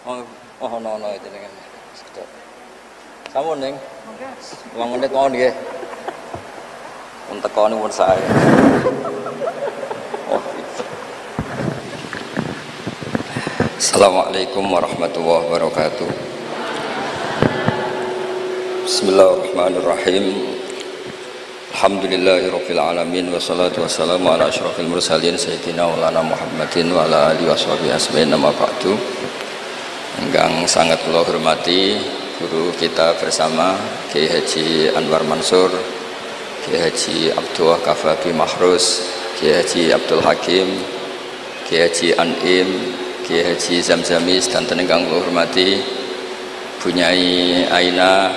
Oh, ono itu dengan. Kamu neng, uang menit mau nih, untuk kau nih pun saya. Oh. Assalamualaikum warahmatullahi wabarakatuh. Bismillahirrahmanirrahim. Alhamdulillahirabbil alamin wassalatu wassalamu ala asyrofil mursalin sayyidina maulana Muhammadin wa ala alihi washabihi asma'in nama ba'du. Enggang sangat kula hormati guru kita bersama Kiai Haji Anwar Mansur, Kiai Haji Abdullah Kafabi Mahrus, Kiai Haji Abdul Hakim, Kiai Haji Anim, Kiai Haji Zamzamis, dan enggang kula hormati Bunyai Aina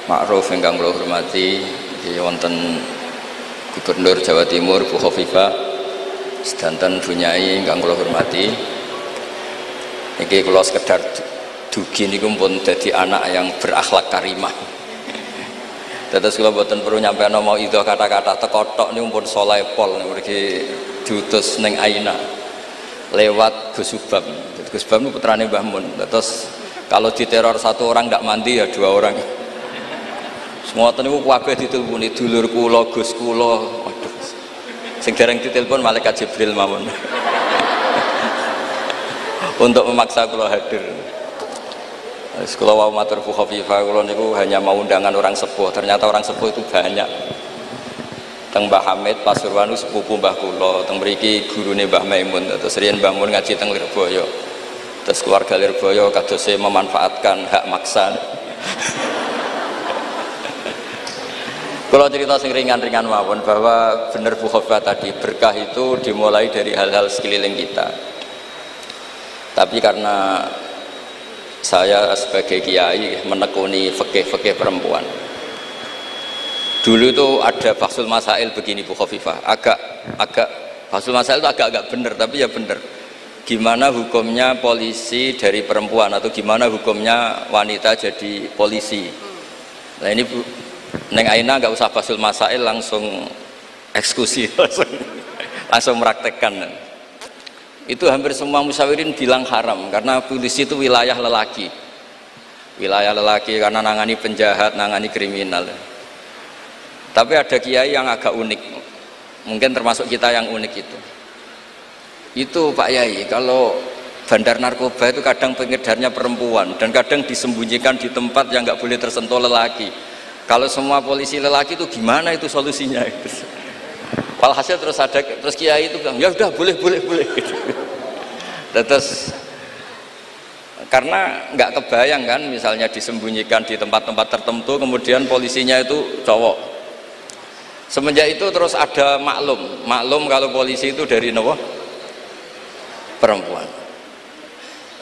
Ma'ruf enggang kula hormati wonten Gubernur Jawa Timur Bu Khofifah, sedanten Bunyai ingkang kula hormati. Niki kula sekedar dugi niku pun dadi anak yang berakhlak karimah. Dados kula boten perlu nyampean mau itu kata-kata tekotok niku pun saleh pol mriki diutus ning Aina lewat Gus Subam. Gus Subam niku putrane Mbah Mun. Terus kalau diteror satu orang ndak mandi ya dua orang. Semua niku kabeh ditelponi dulur kula, Gus kula. Waduh. Sing dereng ditelepon malaikat Jibril mawon. Untuk memaksa kula hadir. Kula wau matur Bu Khofifah kula niku hanya mau undangan orang sepuh. Ternyata orang sepuh itu banyak. Teng Mbah Hamid Pasuruan sepupu Mbah kula, teng mriki gurune Mbah Maimun. Terus riyen Mbah Mun ngaji teng Lirboyo. Terus keluarga Lirboyo kadose memanfaatkan hak maksa. Kalau cerita sing ringan-ringan mawon bahwa benar Bu Khofifah tadi, berkah itu dimulai dari hal-hal sekeliling kita. Tapi karena saya sebagai kiai menekuni fikih perempuan, dulu itu ada Bahsul Masail begini Bu Khofifah, agak Bahsul Masail itu agak benar, tapi ya benar. Gimana hukumnya polisi dari perempuan atau gimana hukumnya wanita jadi polisi? Nah ini Bu Neng Aina nggak usah Bahsul Masail, langsung eksekusi, langsung meraktekkan. Itu hampir semua musyawirin bilang haram karena polisi itu wilayah lelaki karena nangani penjahat, nangani kriminal. Tapi ada kiai yang agak unik, mungkin termasuk kita yang unik itu Pak Yai, kalau bandar narkoba itu kadang pengedarnya perempuan dan kadang disembunyikan di tempat yang nggak boleh tersentuh lelaki. Kalau semua polisi lelaki itu gimana itu solusinya? Walhasil terus kiai itu bilang ya udah boleh gitu. Terus karena nggak kebayang kan, misalnya disembunyikan di tempat-tempat tertentu kemudian polisinya itu cowok. Semenjak itu terus ada maklum kalau polisi itu dari perempuan.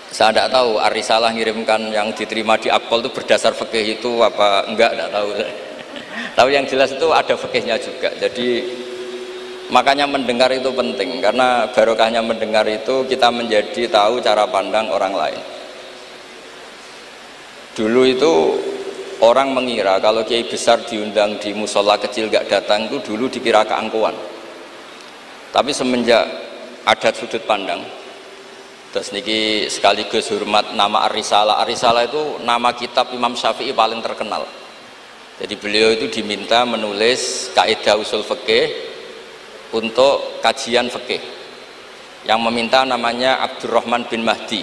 Saya tidak tahu Arisalah ngirimkan yang diterima di Akpol itu berdasar fikih itu apa enggak tahu. Tapi yang jelas itu ada fikihnya juga. Jadi makanya mendengar itu penting, karena barokahnya mendengar itu kita menjadi tahu cara pandang orang lain. Dulu itu orang mengira kalau kiai besar diundang di musola kecil gak datang itu dulu dikira keangkuhan. Tapi semenjak ada sudut pandang, terus niki sekaligus hormat nama Ar-Risalah. Ar-Risalah itu nama kitab Imam Syafi'i paling terkenal. Jadi beliau itu diminta menulis kaidah usul fikih untuk kajian fikih. Yang meminta namanya Abdurrahman bin Mahdi.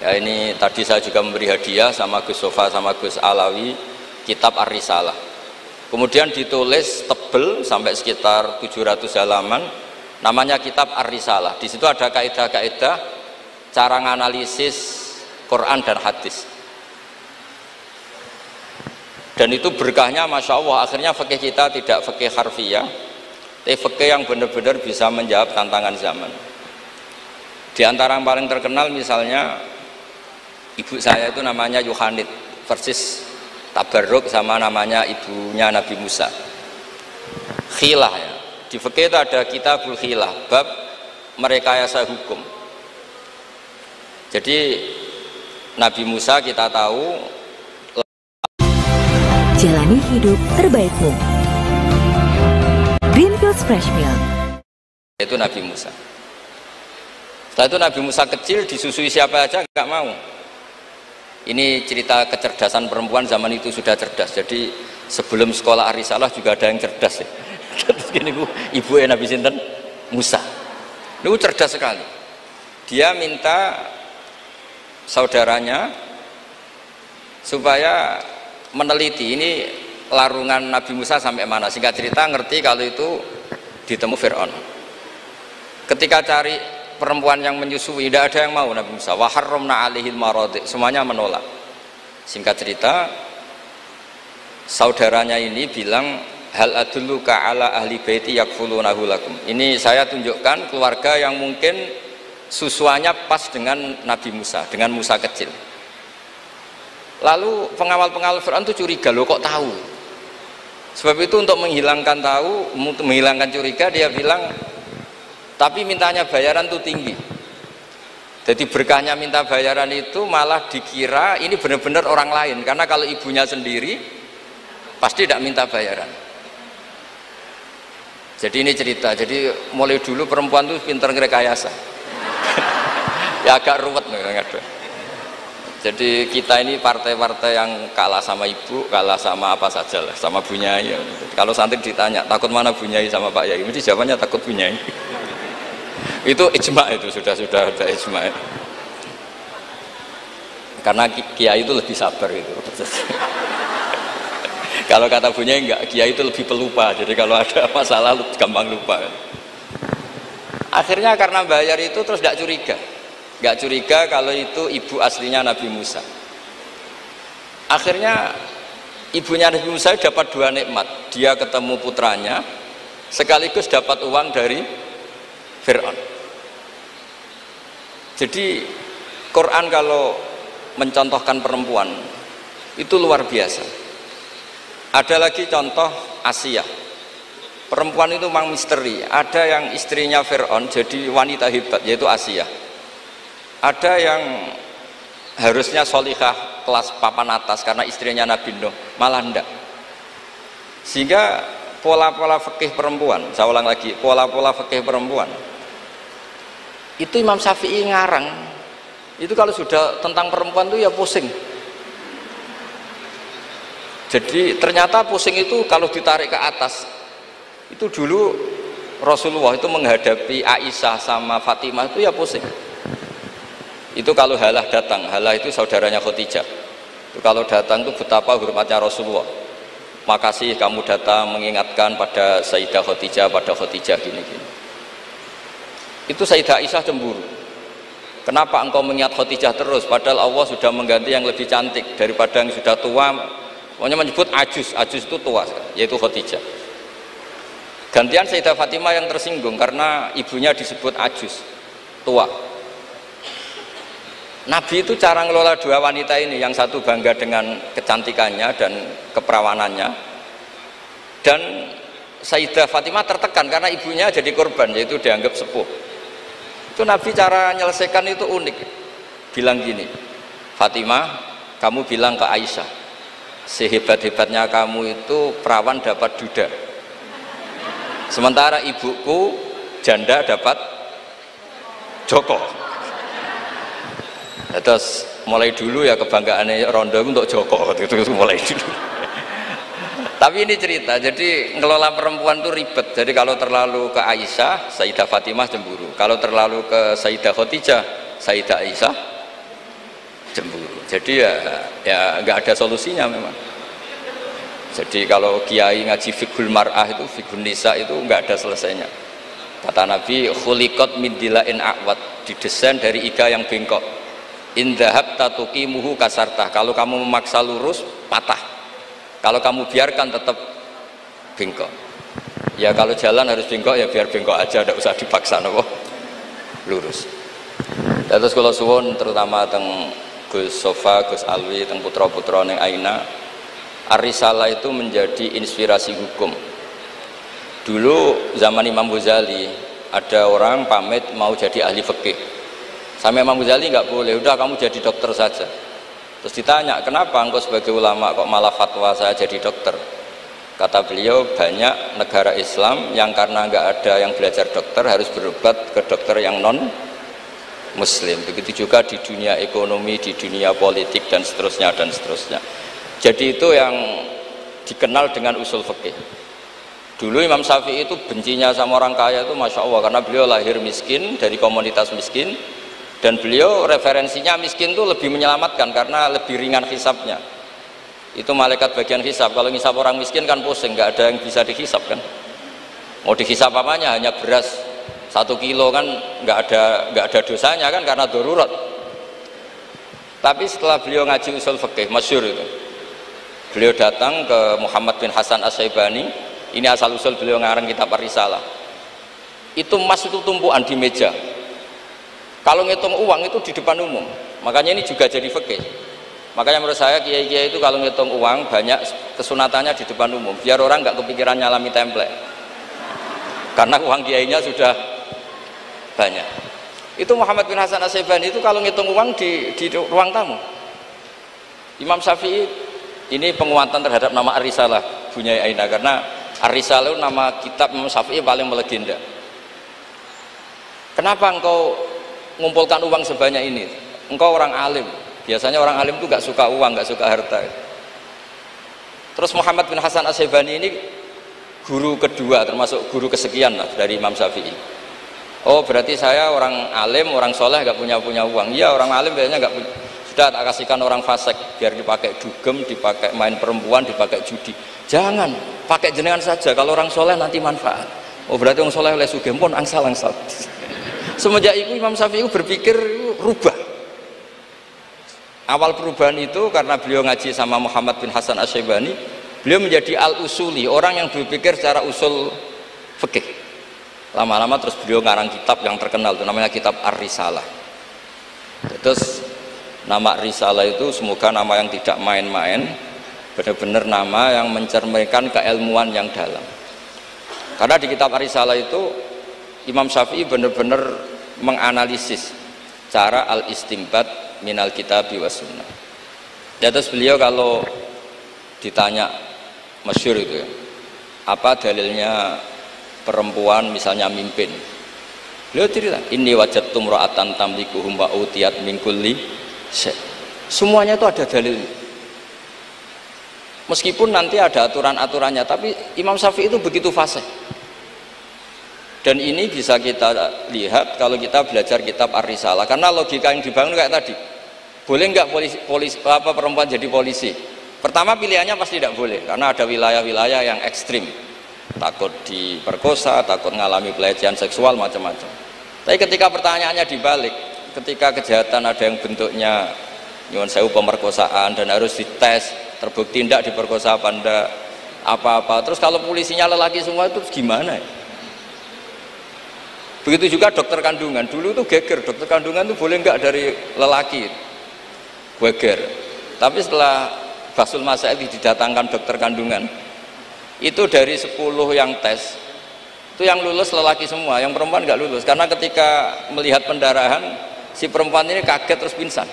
Ya ini tadi saya juga memberi hadiah sama Gus Sofa sama Gus Alawi kitab Ar-Risalah. Kemudian ditulis tebel sampai sekitar 700 halaman, namanya kitab Ar-Risalah. Di situ ada kaidah-kaidah cara menganalisis Quran dan hadis. Dan itu berkahnya Masya Allah, akhirnya fikih kita tidak fikih harfiah, tapi fikih yang benar-benar bisa menjawab tantangan zaman. Di antara yang paling terkenal misalnya ibu saya itu namanya Yohanit, persis tabarruk sama namanya ibunya Nabi Musa. Khilah ya. Di fikih itu ada kitabul khilah, bab merekayasa hukum. Jadi Nabi Musa kita tahu jalani hidup terbaikmu. Greenfields Fresh Milk. Itu Nabi Musa. Setelah itu Nabi Musa kecil disusui siapa aja nggak mau. Ini cerita kecerdasan perempuan zaman itu sudah cerdas. Jadi sebelum sekolah Ar-Risalah juga ada yang cerdas ya. Terus gini ibu Nabi sinten Musa. Itu cerdas sekali. Dia minta saudaranya supaya meneliti ini larungan Nabi Musa sampai mana. Singkat cerita ngerti kalau itu ditemu Fir'aun. Ketika cari perempuan yang menyusui, tidak ada yang mau Nabi Musa. Wa harramna alaihil maradi, semuanya menolak. Singkat cerita, saudaranya ini bilang, hal adulluka ala ahli baiti yakfulunahu lakum. Ini saya tunjukkan keluarga yang mungkin susuannya pas dengan Nabi Musa, dengan Musa kecil. Lalu pengawal-pengawal Fir'aun itu curiga, loh kok tahu? Sebab itu untuk menghilangkan curiga, dia bilang, tapi mintanya bayaran itu tinggi. Jadi berkahnya minta bayaran itu malah dikira ini benar-benar orang lain, karena kalau ibunya sendiri pasti tidak minta bayaran. Jadi ini cerita, jadi mulai dulu perempuan itu pintar ngerekayasa. Ya agak ruwet nih. Jadi kita ini partai-partai yang kalah sama ibu, kalah sama apa saja lah, sama Bu Nyai. Kalau santri ditanya takut mana Bu Nyai sama Pak Yai, mesti jawabannya takut Bu Nyai. Itu ijma, itu sudah ada ijma. Karena kiai itu lebih sabar itu. Kalau kata Bu Nyai enggak, kiai itu lebih pelupa. Jadi kalau ada masalah gampang lupa. Akhirnya karena bayar itu terus enggak curiga. Enggak curiga kalau itu ibu aslinya Nabi Musa. Akhirnya ibunya Nabi Musa dapat dua nikmat. Dia ketemu putranya sekaligus dapat uang dari Fir'aun. Jadi Quran kalau mencontohkan perempuan itu luar biasa. Ada lagi contoh Asia. Perempuan itu memang misteri. Ada yang istrinya Fir'aun jadi wanita hebat, yaitu Asia. Ada yang harusnya solihah kelas papan atas karena istrinya Nabi Nuh, malah enggak. Sehingga pola-pola fikih perempuan, saya ulang lagi, pola-pola fikih perempuan itu Imam Syafi'i ngarang itu kalau sudah tentang perempuan itu ya pusing. Jadi ternyata pusing itu kalau ditarik ke atas. Itu dulu Rasulullah itu menghadapi Aisyah sama Fatimah itu ya pusing. Itu kalau Halah datang, Halah itu saudaranya Khadijah. Itu kalau datang itu betapa hormatnya Rasulullah. Makasih kamu datang mengingatkan pada Sayyidah Khadijah, pada Khadijah gini-gini. Itu Sayyidah Aisyah cemburu. Kenapa engkau mengingat Khadijah terus padahal Allah sudah mengganti yang lebih cantik daripada yang sudah tua. Pokoknya menyebut ajus itu tua yaitu Khadijah. Gantian Sayyidah Fatimah yang tersinggung karena ibunya disebut ajus, tua. Nabi itu cara ngelola dua wanita ini, yang satu bangga dengan kecantikannya dan keperawanannya, dan Sayyidah Fatimah tertekan karena ibunya jadi korban, yaitu dianggap sepuh. Itu Nabi cara menyelesaikan itu unik. Bilang gini, Fatimah, kamu bilang ke Aisyah, sehebat-hebatnya kamu itu perawan dapat duda, sementara ibuku janda dapat joko. Terus mulai dulu ya kebanggaannya Rondo untuk joko, itu mulai dulu. Tapi ini cerita, jadi ngelola perempuan itu ribet. Jadi kalau terlalu ke Aisyah, Sayyidah Fatimah cemburu. Kalau terlalu ke Sayyidah Khadijah, Sayyidah Aisyah cemburu. Jadi ya nggak ada solusinya memang. Jadi kalau kiai ngaji fiqhul mar'ah itu, fiqhul nisa itu nggak ada selesainya. Kata Nabi, khuliqat min dila'in a'wad, didesain dari iga yang bengkok. In dhahabta tuqimuhu kasartah, kalau kamu memaksa lurus patah. Kalau kamu biarkan tetap bengkok. Ya kalau jalan harus bengkok ya biar bengkok aja, tidak usah dipaksa nopo lurus. Terus kalau suwon terutama teng Gus Sofa, Gus Alwi, teng putra-putra neng Aina, Ar-Risalah itu menjadi inspirasi hukum. Dulu zaman Imam Ghazali ada orang pamit mau jadi ahli fikih. Sama Imam Ghazali nggak boleh, udah kamu jadi dokter saja. Terus ditanya, kenapa engkau sebagai ulama kok malah fatwa saya jadi dokter? Kata beliau, banyak negara Islam yang karena nggak ada yang belajar dokter harus berobat ke dokter yang non muslim. Begitu juga di dunia ekonomi, di dunia politik dan seterusnya dan seterusnya. Jadi itu yang dikenal dengan usul fikih. Dulu Imam Syafi'i itu bencinya sama orang kaya itu Masya Allah, karena beliau lahir miskin dari komunitas miskin, dan beliau referensinya miskin itu lebih menyelamatkan karena lebih ringan hisabnya. Itu malaikat bagian hisab. Kalau ngisab orang miskin kan pusing, nggak ada yang bisa dihisab kan. Mau dihisab apanya, hanya beras 1 kilo kan nggak ada dosanya kan, karena darurat. Tapi setelah beliau ngaji usul fikih masyhur itu, beliau datang ke Muhammad bin Hasan As-Syaibani. Ini asal usul beliau ngarang kitab Ar-Risalah. Itu emas itu tumpuan di meja. Kalau ngitung uang itu di depan umum. Makanya ini juga jadi fikih. Makanya menurut saya kiai-kiai itu kalau ngitung uang banyak kesunatannya di depan umum, biar orang nggak kepikiran nyalami template. Karena uang kiainya sudah banyak. Itu Muhammad bin Hasan As-Syaibani itu kalau ngitung uang di ruang tamu. Imam Syafi'i ini penguatan terhadap nama Ar-Risalah punya Aina, karena Ar-Risalah itu nama kitab Imam Syafi'i paling melegenda. Kenapa engkau ngumpulkan uang sebanyak ini? Engkau orang alim. Biasanya orang alim itu gak suka uang, gak suka harta. Terus Muhammad bin Hasan As-Syaibani ini guru kedua, termasuk guru kesekian lah dari Imam Syafi'i. Oh berarti saya orang alim, orang soleh gak punya uang. Iya, orang alim biasanya gak punya. Sudah tak kasihkan orang fasik biar dipakai dugem, dipakai main perempuan, dipakai judi. Jangan, pakai jenengan saja. Kalau orang soleh nanti manfaat. Oh berarti orang soleh oleh sugih pun angsal. Semenjak itu Imam Syafi'i berpikir rubah. Awal perubahan itu karena beliau ngaji sama Muhammad bin Hasan As-Syaibani, beliau menjadi al-usuli, orang yang berpikir secara usul fikih. Lama-lama terus beliau ngarang kitab yang terkenal itu namanya kitab Ar-Risalah. Terus nama Risalah itu semoga nama yang tidak main-main, benar-benar nama yang mencerminkan keilmuan yang dalam. Karena di kitab Ar-Risalah itu Imam Syafi'i benar-benar menganalisis cara al-istimbat minal kitabi was sunnah. Ya, terus beliau kalau ditanya masyhur itu ya, apa dalilnya perempuan misalnya mimpin, beliau cerita, ini wajadtum ra'atan tamlikuhum wa utiyat min kulli. Semuanya itu ada dalilnya. Meskipun nanti ada aturan-aturannya, tapi Imam Syafi'i itu begitu fasih. Dan ini bisa kita lihat kalau kita belajar kitab Ar-Risalah, karena logika yang dibangun kayak tadi. Boleh nggak perempuan jadi polisi? Pertama pilihannya pasti tidak boleh, karena ada wilayah-wilayah yang ekstrim, takut diperkosa, takut mengalami pelecehan seksual macam-macam. Tapi ketika pertanyaannya dibalik, ketika kejahatan ada yang bentuknya nyuwun sewu pemerkosaan dan harus dites terbukti tidak diperkosa apa enggak apa-apa, terus kalau polisinya lelaki semua itu gimana ya? Begitu juga dokter kandungan, dulu itu geger dokter kandungan itu boleh enggak dari lelaki, geger. Tapi setelah Basul Masail didatangkan dokter kandungan, itu dari 10 yang tes itu yang lulus lelaki semua, yang perempuan enggak lulus, karena ketika melihat pendarahan si perempuan ini kaget terus pingsan.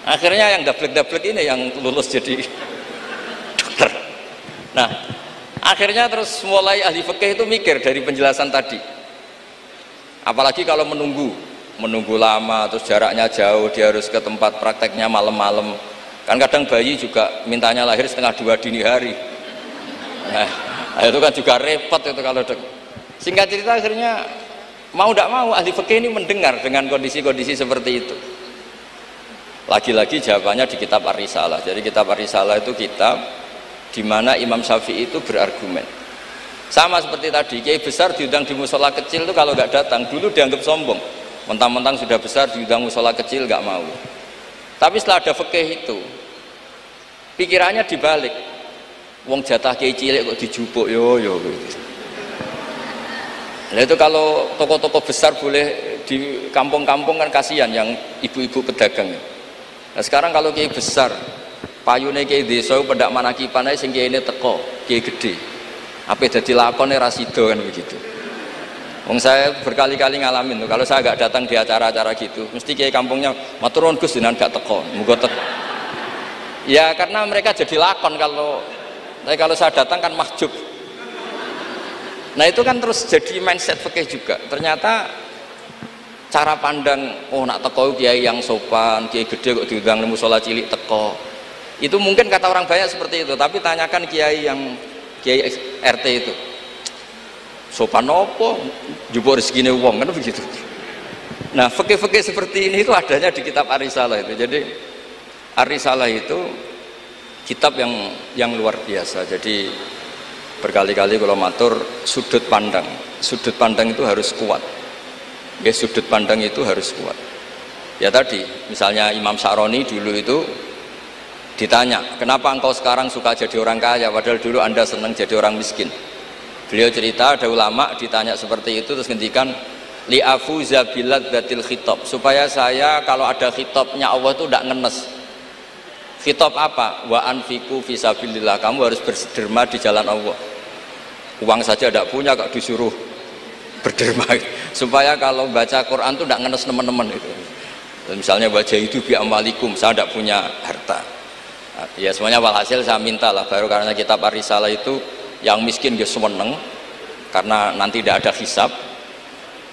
Akhirnya yang dablek-dablek ini yang lulus jadi dokter. Nah, akhirnya terus mulai ahli fikih itu mikir dari penjelasan tadi. Apalagi kalau menunggu lama, terus jaraknya jauh, dia harus ke tempat prakteknya malam-malam. Kan kadang bayi juga mintanya lahir 1:30 dini hari. Nah, itu kan juga repot itu kalau singkat cerita akhirnya mau tidak mau ahli fikih ini mendengar dengan kondisi-kondisi seperti itu. Lagi-lagi jawabannya di kitab Ar-Risalah. Jadi kitab Ar-Risalah itu kitab di mana Imam Syafi'i itu berargumen. Sama seperti tadi, kiai besar diundang di musola kecil itu kalau nggak datang, dulu dianggap sombong. Mentang-mentang sudah besar diundang musola kecil nggak mau. Tapi setelah ada fikih itu, pikirannya dibalik. Wong jatah kiai cilik kok dijupuk yo gitu. Nah itu kalau toko-toko besar boleh di kampung-kampung kan kasihan yang ibu-ibu pedagang. Nah sekarang kalau kiai besar, payune kiai desa pendak manakipan ae sing kiyaine teko, kiai gede. Apa dadi lakone ra sida kan begitu. Wong saya berkali-kali ngalamin tuh, kalau saya nggak datang di acara-acara gitu, mesti kiai kampungnya matur nuwun Gus jenengan gak teko, muga teko. Ya karena mereka jadi lakon kalau saya datang kan mahjub. Nah itu kan terus jadi mindset fikih juga. Ternyata cara pandang, oh nak teko kiai yang sopan, kiai gede kok diundang nemu musola cilik teko. Itu mungkin kata orang banyak seperti itu, tapi tanyakan kiai yang kiai RT itu. Sopan opo? Jupuk rezekine wong kan begitu. Nah, fikih-fikih seperti ini itu adanya di kitab Ar-Risalah itu. Jadi Ar-Risalah itu kitab yang luar biasa. Jadi berkali-kali kalau matur sudut pandang itu harus kuat. Ya, sudut pandang itu harus kuat. Ya tadi, misalnya Imam Sa'roni dulu itu ditanya, kenapa engkau sekarang suka jadi orang kaya, padahal dulu anda senang jadi orang miskin. Beliau cerita, ada ulama ditanya seperti itu, terus ngendikan, li'afuza biladzatil khitab, supaya saya kalau ada khitabnya Allah itu tidak ngenes. Khitab apa? Wa anfiku fisabilillah, kamu harus berderma di jalan Allah. Uang saja tidak punya kok disuruh berderma, supaya kalau baca Quran itu tidak ngenes teman-teman itu. Misalnya baca itu bi amalikum, saya tidak punya harta. Ya semuanya walhasil saya minta lah, baru karena kitab Ar-Risalah itu yang miskin dia seneng karena nanti tidak ada hisab,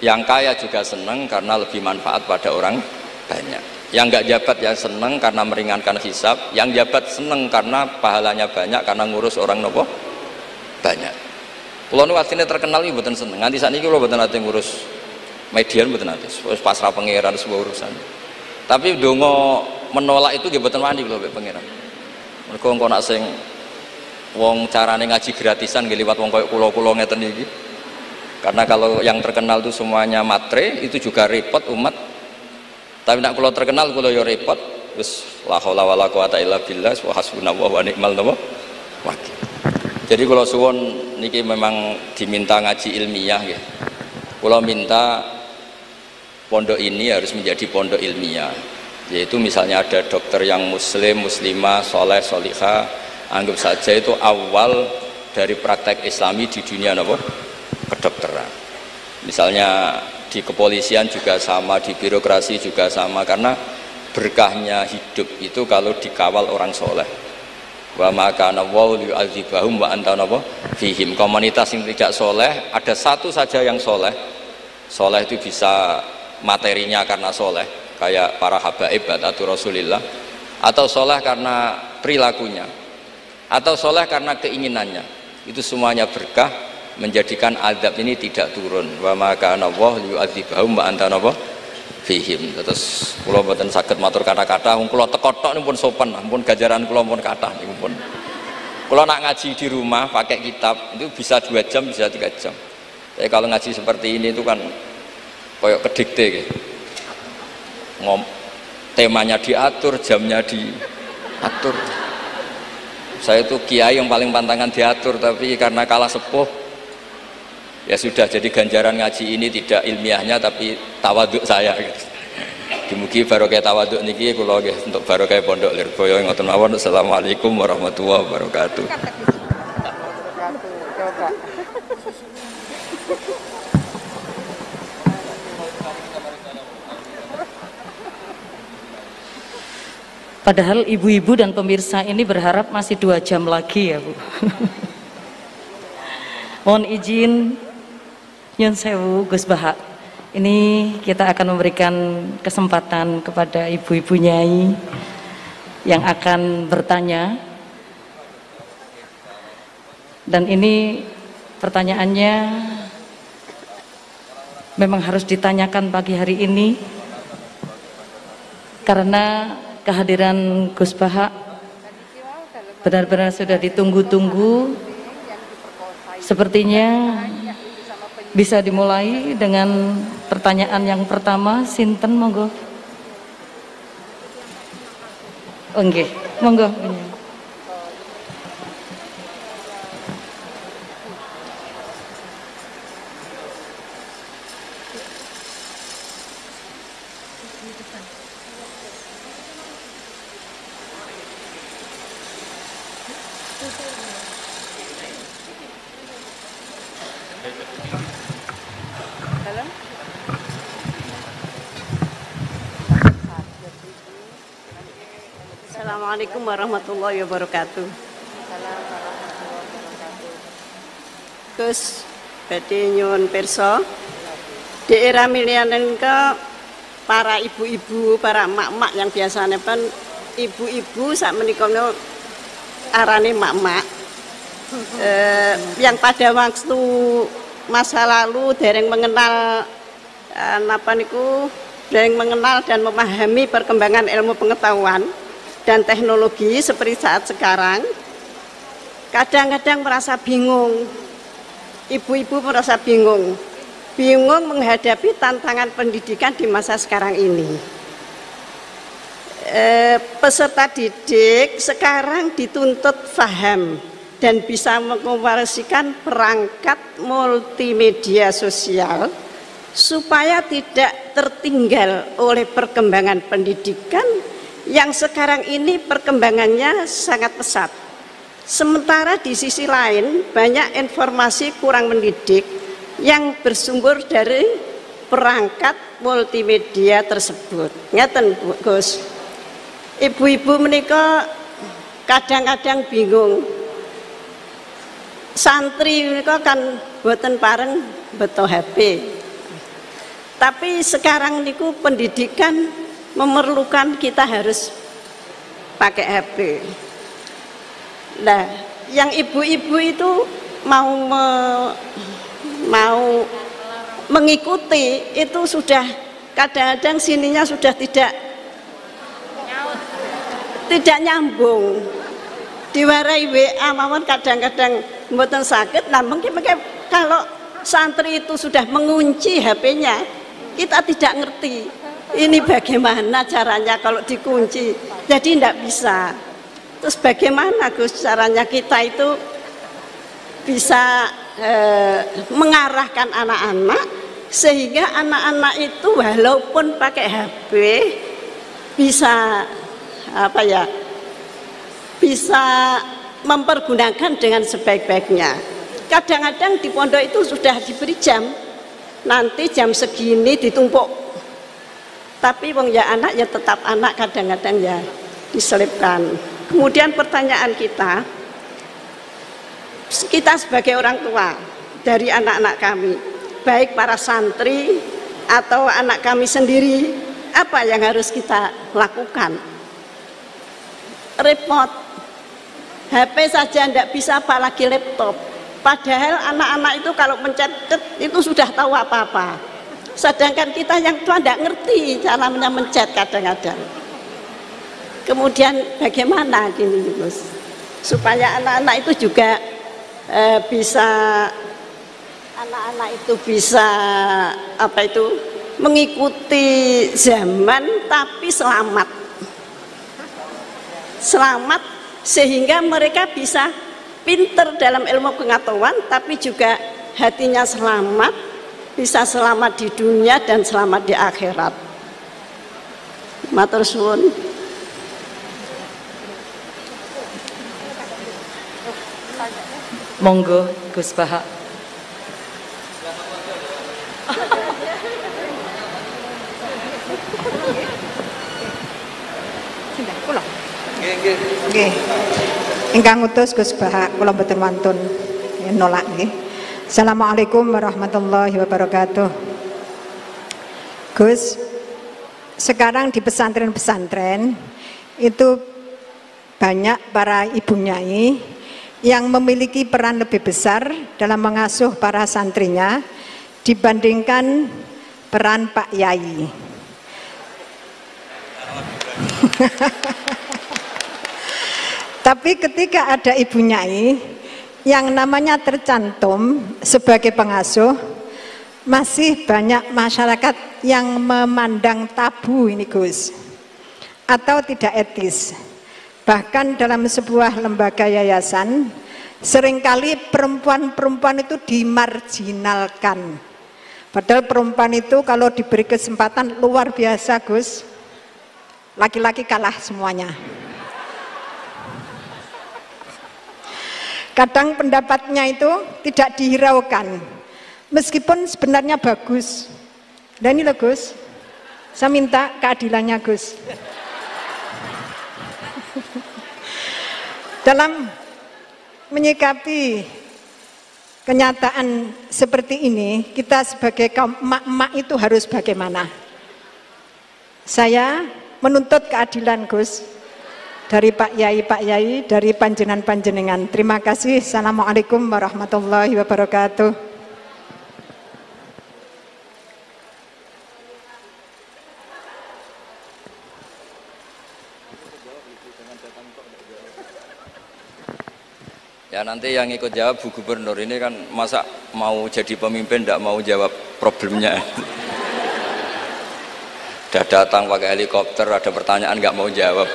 yang kaya juga seneng karena lebih manfaat pada orang banyak, yang nggak jabat ya seneng karena meringankan hisab, yang jabat seneng karena pahalanya banyak karena ngurus orang nopo banyak. Kalau nu aslinya terkenal ini bukan seneng, nanti saat ini kalau bukan nanti ngurus median bukan nanti, pasrah pangeran sebuah urusan. Tapi dongo menolak itu dia bukan mandi kalau pangeran. Mereka engkau nak sing wong carane ngaji gratisan nggih liwat wong koyo kula-kula ngeten iki. Karena kalau yang terkenal itu semuanya matre, itu juga repot umat. Tapi nak kula terkenal kula yo repot. Wis la haula wala quwata illa billah wa hasbunallahu wa ni'mal wakil. Jadi kalau suwon niki memang diminta ngaji ilmiah nggih. Kula minta pondok ini harus menjadi pondok ilmiah. Yaitu misalnya ada dokter yang muslim, muslimah, soleh, solihah, anggap saja itu awal dari praktek islami di dunia apa? Kedokteran. Misalnya di kepolisian juga sama, di birokrasi juga sama, karena berkahnya hidup itu kalau dikawal orang soleh. Wa maka nawau yu'adzibahum wa anta napa fihim. Komunitas yang tidak soleh, ada satu saja yang soleh. Soleh itu bisa materinya karena soleh, kayak para habaib atau Rasulillah, atau soleh karena perilakunya, atau soleh karena keinginannya. Itu semuanya berkah, menjadikan azab ini tidak turun. Wa maka nawau yu'adzibahum wa anta napa fihim. Terus kula mboten saged matur kata-kata, wong kula teko tok pun sopan, pun gajaran kula pun kathah niku pun. Kula nak ngaji di rumah pakai kitab itu bisa 2 jam, bisa 3 jam. Tapi kalau ngaji seperti ini itu kan koyok kedikte gitu. Temanya diatur, jamnya diatur. Saya itu kiai yang paling pantangan diatur, tapi karena kalah sepuh ya sudah, jadi ganjaran ngaji ini tidak ilmiahnya tapi tawaduk saya gitu. Dimugi barokah tawaduk niki kula nggih untuk barokah Pondok Lirboyo ngoten mawon. Assalamualaikum warahmatullahi wabarakatuh. Padahal ibu-ibu dan pemirsa ini berharap masih 2 jam lagi ya Bu. Mohon izin Nyun Sewu Gus Baha, ini kita akan memberikan kesempatan kepada ibu-ibu nyai yang akan bertanya, dan ini pertanyaannya memang harus ditanyakan pagi hari ini karena kehadiran Gus Baha benar-benar sudah ditunggu-tunggu. Sepertinya bisa dimulai dengan pertanyaan yang pertama. Sinten monggo. Nggih, monggo. Assalamualaikum warahmatullahi wabarakatuh. Gus badhe nyuwun pirsa, daerah Milianen ke para ibu-ibu, para emak-emak yang biasanya kan ibu-ibu sak menika arane emak-emak yang pada waktu masa lalu dereng mengenal dereng mengenal dan memahami perkembangan ilmu pengetahuan dan teknologi seperti saat sekarang, kadang-kadang merasa bingung. Ibu-ibu merasa bingung menghadapi tantangan pendidikan di masa sekarang ini. Peserta didik sekarang dituntut paham dan bisa mengoperasikan perangkat multimedia sosial supaya tidak tertinggal oleh perkembangan pendidikan yang sekarang ini perkembangannya sangat pesat. Sementara di sisi lain banyak informasi kurang mendidik yang bersumber dari perangkat multimedia tersebut. Ngeten Gus. Ibu-ibu menika kadang-kadang bingung. Santri menika kan boten pareng beto HP. Tapi sekarang niku pendidikan memerlukan kita harus pakai HP. Nah, yang ibu-ibu itu mau mengikuti itu sudah kadang-kadang sininya sudah tidak nyambung. Diwarai WA mawon kadang-kadang mboten sakit. Nah, mungkin kalau santri itu sudah mengunci HP-nya, kita tidak ngerti. Ini bagaimana caranya kalau dikunci? Jadi tidak bisa. Terus bagaimana Gus caranya kita itu bisa mengarahkan anak-anak sehingga anak-anak itu walaupun pakai HP bisa bisa mempergunakan dengan sebaik-baiknya. Kadang-kadang di pondok itu sudah diberi jam, nanti jam segini ditumpuk. Tapi wong ya anak ya tetap anak, kadang-kadang ya diselipkan. Kemudian pertanyaan kita sebagai orang tua dari anak-anak kami, baik para santri atau anak kami sendiri, apa yang harus kita lakukan? Repot, HP saja tidak bisa, apalagi laptop. Padahal anak-anak itu kalau mencet itu sudah tahu apa-apa. Sedangkan kita yang tua tidak ngerti caranya mencet kadang-kadang. Kemudian bagaimana gini Gus, supaya anak-anak itu juga bisa mengikuti zaman tapi selamat sehingga mereka bisa pinter dalam ilmu pengetahuan tapi juga hatinya selamat, bisa selamat di dunia dan selamat di akhirat. Matur suwun. Monggo Gus Bahak. Nggih. Ingkang utus Gus Bahak kula mboten wantun nolak nggih. Assalamualaikum warahmatullahi wabarakatuh. Gus, sekarang di pesantren-pesantren itu banyak para ibu nyai yang memiliki peran lebih besar dalam mengasuh para santrinya dibandingkan peran Pak Yai. Tapi ketika ada ibu nyai yang namanya tercantum sebagai pengasuh, masih banyak masyarakat yang memandang tabu ini Gus, atau tidak etis. Bahkan dalam sebuah lembaga yayasan, seringkali perempuan-perempuan itu dimarginalkan. Padahal perempuan itu kalau diberi kesempatan luar biasa Gus, laki-laki kalah semuanya. Kadang pendapatnya itu tidak dihiraukan, meskipun sebenarnya bagus. Dan ini loh Gus, saya minta keadilannya Gus. Dalam menyikapi kenyataan seperti ini, kita sebagai kaum emak-emak itu harus bagaimana? Saya menuntut keadilan Gus dari Pak Yai, dari panjenengan. Terima kasih. Assalamualaikum warahmatullahi wabarakatuh. Ya nanti yang ikut jawab Bu Gubernur ini kan masa mau jadi pemimpin tidak mau jawab problemnya. Udah datang pakai helikopter, ada pertanyaan nggak mau jawab.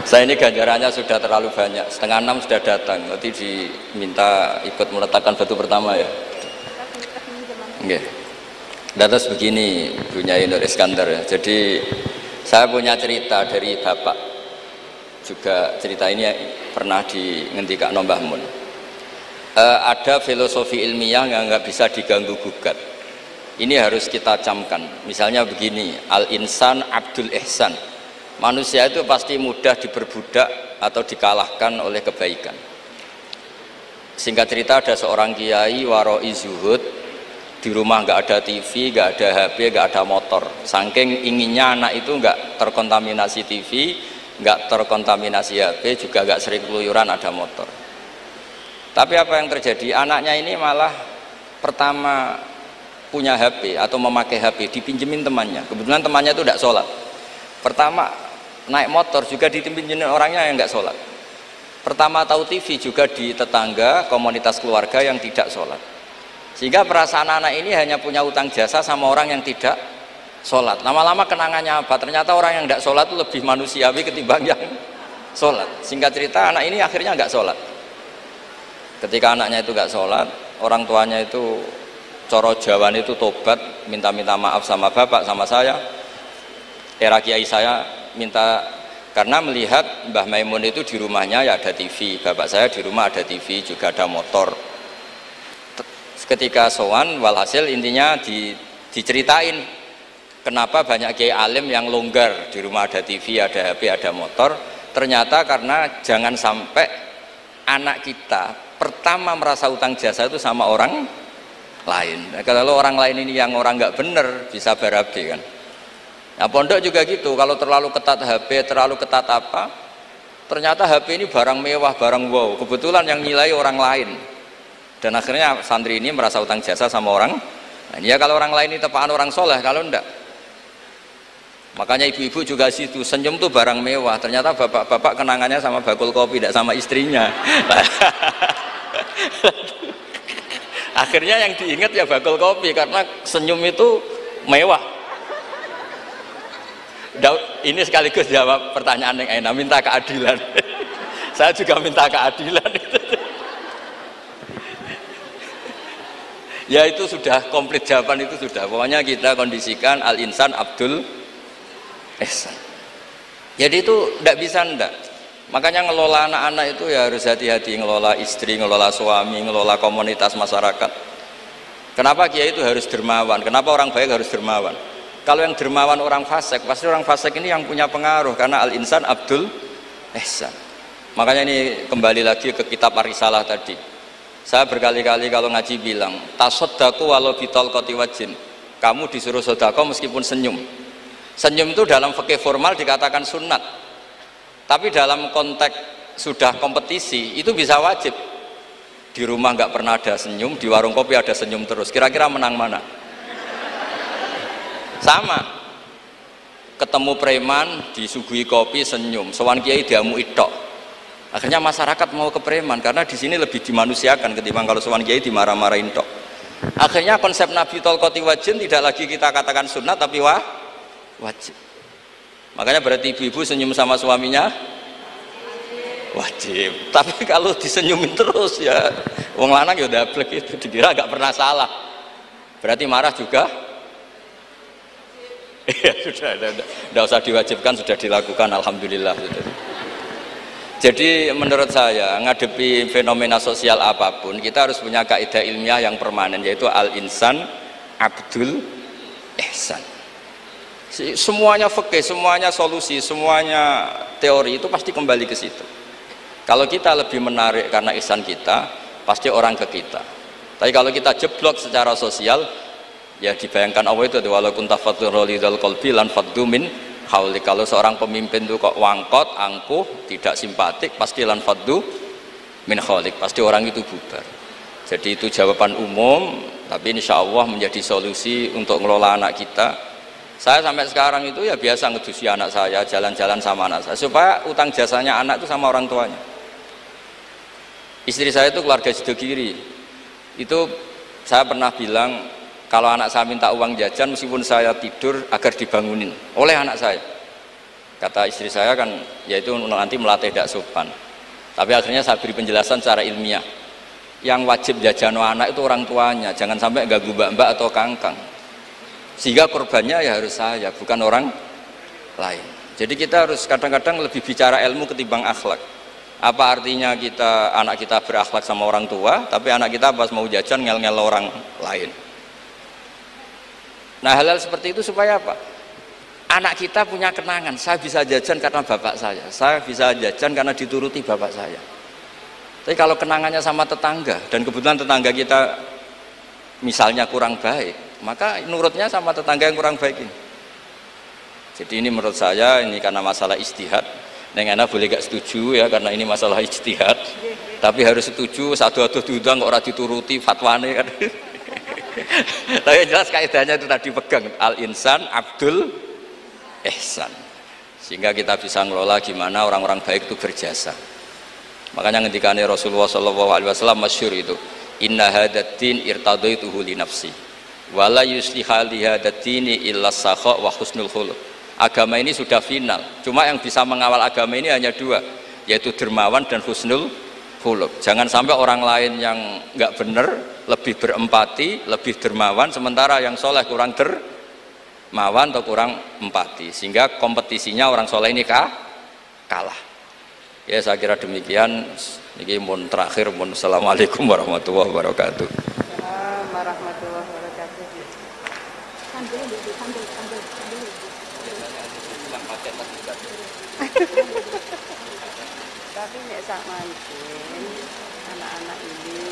Saya ini ganjarannya sudah terlalu banyak, 5:30 sudah datang, nanti diminta ikut meletakkan batu pertama ya. Oke. Terus begini Bu Nyai Nur Iskandar ya. Jadi saya punya cerita dari Bapak. Juga cerita ini pernah ngendikak Mbah Mun. Ada filosofi ilmiah yang nggak bisa diganggu gugat. Ini harus kita camkan. Misalnya begini, al-insan abdul ihsan. Manusia itu pasti mudah diperbudak atau dikalahkan oleh kebaikan. Singkat cerita ada seorang kiai waroi zuhud, di rumah nggak ada TV, nggak ada HP, nggak ada motor. Saking inginnya anak itu nggak terkontaminasi TV, nggak terkontaminasi HP, juga nggak sering keluyuran ada motor. Tapi apa yang terjadi? Anaknya ini malah pertama punya HP atau memakai HP dipinjemin temannya. Kebetulan temannya itu tidak sholat. Pertama naik motor juga dipinjemin orangnya yang nggak sholat. Pertama tahu TV juga di tetangga, komunitas keluarga yang tidak sholat. Sehingga perasaan anak ini hanya punya utang jasa sama orang yang tidak sholat. Lama-lama kenangannya apa? Ternyata orang yang tidak sholat itu lebih manusiawi ketimbang yang sholat. Singkat cerita anak ini akhirnya nggak sholat. Ketika anaknya itu nggak sholat, orang tuanya itu coro Jawan itu tobat, minta maaf sama bapak, sama saya. Era kiai saya minta, karena melihat Mbah Maimun itu di rumahnya ya ada TV, bapak saya di rumah ada TV, juga ada motor. Ketika sowan, walhasil intinya diceritain kenapa banyak kiai alim yang longgar, di rumah ada TV, ada HP, ada motor. Ternyata karena jangan sampai anak kita pertama merasa utang jasa itu sama orang lain. Nah, kalau orang lain ini yang orang nggak bener bisa berabe kan. Nah pondok juga gitu, kalau terlalu ketat HP, terlalu ketat apa, ternyata HP ini barang mewah, barang wow, kebetulan yang nilai orang lain. Dan akhirnya santri ini merasa utang jasa sama orang. Nah, ya kalau orang lain ini tepaan orang soleh, kalau enggak. Makanya ibu-ibu juga situ, senyum tuh barang mewah. Ternyata bapak-bapak kenangannya sama bakul kopi, tidak sama istrinya. Akhirnya yang diingat ya bakul kopi, karena senyum itu mewah. Ini sekaligus jawab pertanyaan yang enak, minta keadilan. Saya juga minta keadilan. Ya itu sudah komplit, jawaban itu sudah. Pokoknya kita kondisikan al-insan abdul ihsan. Jadi itu tidak bisa ndak. Makanya ngelola anak-anak itu ya harus hati-hati, ngelola istri, ngelola suami, ngelola komunitas masyarakat. Kenapa kiai itu harus dermawan? Kenapa orang baik harus dermawan? Kalau yang dermawan orang fasik, pasti orang fasik ini yang punya pengaruh, karena al-insan abdul ihsan. Makanya ini kembali lagi ke kitab Ar-Risalah tadi. Saya berkali-kali kalau ngaji bilang, tasodaku walau bitol koti wajin. Kamu disuruh sodako meskipun senyum. Senyum itu dalam fikih formal dikatakan sunat. Tapi dalam konteks sudah kompetisi itu bisa wajib. Di rumah nggak pernah ada senyum, di warung kopi ada senyum terus. Kira-kira menang mana? Sama. Ketemu preman disuguhi kopi senyum, sowan kiai diamu itok. Akhirnya masyarakat mau ke preman karena di sini lebih dimanusiakan ketimbang kalau sowan kiai dimarah-marahin tok. Akhirnya konsep Nabi Tolkoti Wajin tidak lagi kita katakan sunat tapi wajib. Makanya berarti ibu-ibu senyum sama suaminya wajib. Tapi kalau disenyumin terus ya wong lanang ya dablek itu dikira nggak pernah salah. Berarti marah juga. Ya sudah, tidak usah diwajibkan, sudah dilakukan, alhamdulillah. Jadi menurut saya ngadepi fenomena sosial apapun kita harus punya kaidah ilmiah yang permanen, yaitu al-insan abdul ihsan. Semuanya fikih, semuanya solusi, semuanya teori itu pasti kembali ke situ. Kalau kita lebih menarik karena ihsan kita, pasti orang ke kita. Tapi kalau kita jeblok secara sosial, Ya dibayangkan Allah itu walau kunta fadlun ghalidhal qalbi lan faddu min haulik. Kalau seorang pemimpin itu kok wangkot, angkuh, tidak simpatik, pasti lan faddu min haulik, pasti orang itu bubar. Jadi itu jawaban umum, tapi insya Allah menjadi solusi untuk ngelola anak kita. Saya sampai sekarang itu ya biasa ngedusi anak saya, jalan-jalan sama anak saya, supaya utang jasanya anak itu sama orang tuanya. Istri saya itu keluarga Sidogiri, itu saya pernah bilang, kalau anak saya minta uang jajan meskipun saya tidur agar dibangunin oleh anak saya. Kata istri saya kan yaitu nanti melatih tidak sopan. Tapi akhirnya saya beri penjelasan secara ilmiah. Yang wajib jajano anak itu orang tuanya, jangan sampai ganggu mbak-mbak atau kangkang. Sehingga korbannya ya harus saya, bukan orang lain. Jadi kita harus kadang-kadang lebih bicara ilmu ketimbang akhlak. Apa artinya anak kita berakhlak sama orang tua, tapi anak kita pas mau jajan ngel-ngel orang lain. Nah hal-hal seperti itu supaya apa? Anak kita punya kenangan, saya bisa jajan karena bapak saya bisa jajan karena dituruti bapak saya. Tapi kalau kenangannya sama tetangga, dan kebetulan tetangga kita misalnya kurang baik, maka nurutnya sama tetangga yang kurang baik ini. Jadi ini menurut saya, ini karena masalah ijtihad. Neng Ana boleh gak setuju ya, karena ini masalah ijtihad. Tapi harus setuju, satu-satu diundang kok ora dituruti fatwane kan. Tapi jelas kaidahnya itu tadi pegang al-insan abdul ihsan, sehingga kita bisa ngelola gimana orang-orang baik itu berjasa. Makanya ngendikane Rasulullah SAW masyhur itu, inna hadatin irtadaituhu li nafsi wala yusliha li hadatini illa sakha wa husnul khuluq. Agama ini sudah final, cuma yang bisa mengawal agama ini hanya dua, yaitu dermawan dan husnul khuluq. Jangan sampai orang lain yang nggak benar lebih berempati, lebih dermawan, sementara yang soleh kurang dermawan atau kurang empati, sehingga kompetisinya orang soleh ini kalah. Ya saya kira demikian. Ini mohon terakhir, mohon assalamualaikum warahmatullahi wabarakatuh. Assalamualaikum warahmatullahi wabarakatuh. Tapi nek sak mancing anak-anak ini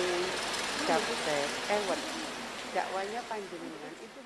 dakwanya panjenengan itu